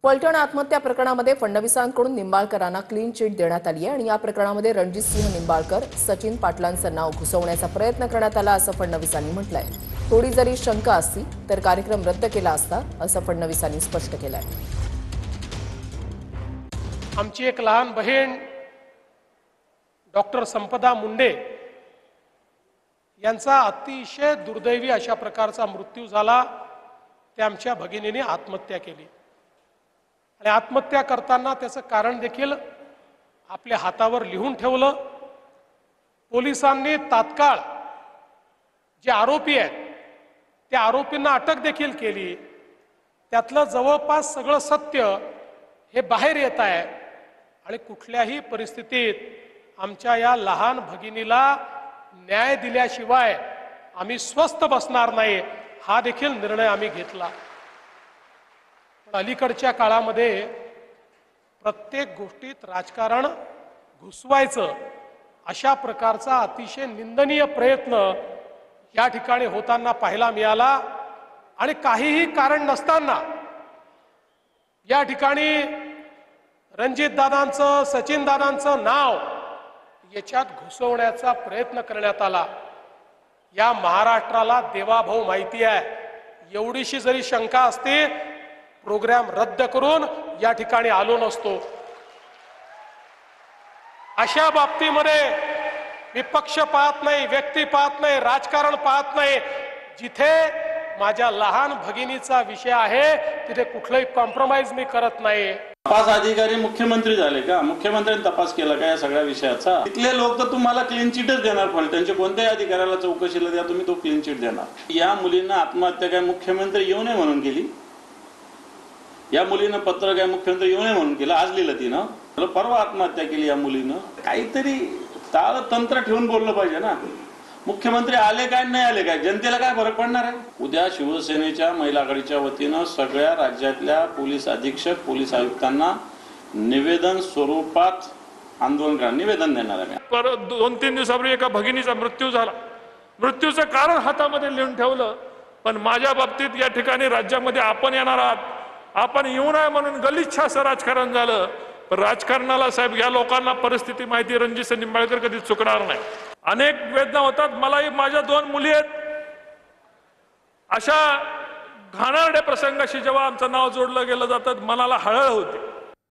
पलटण आत्महत्या प्रकरणामध्ये फडणवीसांकडून निंबाळकरांना clean chit देण्यात आली आहे आणि या प्रकरणामध्ये रणजितसिंह निंबाळकर, सचिन पाटलांचं नाव घुसवण्याचा प्रयत्न करण्यात आला असं फडणवीसांनी म्हटलंय। थोडी जरी शंका असती तर कार्यक्रम रद्द केला असता असं फडणवीसांनी स्पष्ट केलंय। आमची एक लहान बहीण डॉक्टर संपदा मुंडे यांचा अतिशय दुर्दैवी अशा प्रकारचा मृत्यू झाला। त्या आमच्या भगिनीने आत्महत्या केली आणि आत्महत्या करताना त्याचं कारण देखील आपल्या हातावर लिहून ठेवलं। पोलिसांनी तात्काळ जे आरोपी आहेत त्या आरोपींना अटक देखील केली। त्यातलं जवळपास सगळं सत्य हे बाहेर येत आहे आणि कुठल्याही परिस्थितीत आमच्या या लहान भगिनीला न्याय दिल्याशिवाय आम्ही स्वस्थ बसणार नाही, हा देखील निर्णय आम्ही घेतला। पण अलीकडच्या काळामध्ये प्रत्येक गोष्टीत राजकारण घुसवायचं अशा प्रकारचा अतिशय निंदनीय प्रयत्न या ठिकाणी होताना पाहायला मिळाला आणि काहीही कारण नसताना या ठिकाणी रणजितदादांचं, सचिनदादांचं नाव याच्यात घुसवण्याचा प्रयत्न करण्यात आला। या महाराष्ट्राला देवाभाऊ माहिती आहे। एवढीशी जरी शंका असते प्रोग्राम रद्द करून या ठिकाणी आलो नसतो। अशा बाबतीमध्ये मी पक्ष पाहत नाही, व्यक्ती पाहत नाही, राजकारण पाहत नाही। जिथे माझ्या लहान भगिनीचा विषय आहे तिथे कुठलाही कॉम्प्रोमाइज मी करत नाही। तपास अधिकारी मुख्यमंत्री झाले का? मुख्यमंत्र्यांनी तपास केला का या सगळ्या विषयाचा? इथले लोक तर तुम्हाला क्लीन चिटच देणार, पण त्यांचे कोणत्याही अधिकाऱ्याला चौकशीला द्या तुम्ही, तो क्लीन चिट देणार। या मुलींना आत्महत्या काय मुख्यमंत्री येऊ नये म्हणून केली? या मुलीनं पत्र काय मुख्यमंत्री येऊ नये म्हणून केलं? आज लिहिलं तिनं, परवा आत्महत्या केली या मुलीनं। काहीतरी ताळ तंत्र ठेवून बोललं पाहिजे ना। मुख्यमंत्री आले काय नाही आले काय, जनतेला काय फरक पडणार आहे? उद्या शिवसेनेच्या महिला आघाडीच्या वतीनं सगळ्या राज्यातल्या पोलीस अधीक्षक, पोलीस आयुक्तांना निवेदन स्वरूपात आंदोलन करा, निवेदन देणार आहे। परत 2-3 दिवसापूर्वी एका भगिनीचा मृत्यू झाला। मृत्यूचं कारण हातामध्ये लिहून ठेवलं। पण माझ्या बाबतीत या ठिकाणी राज्यामध्ये आपण येणार आहात, आपण येऊ नये म्हणून गलिच्छ असं राजकारण झालं। पण राजकारणाला साहेब या लोकांना परिस्थिती माहिती, रणजितसिंह निंबाळकर कधी चुकणार नाही। अनेक वेदना होतात, मलाही माझ्या 2 मुली आहेत। अशा घाणेरड्या प्रसंगाशी जेव्हा आमचं नाव जोडलं गेलं जातं मनाला हळहळ होते।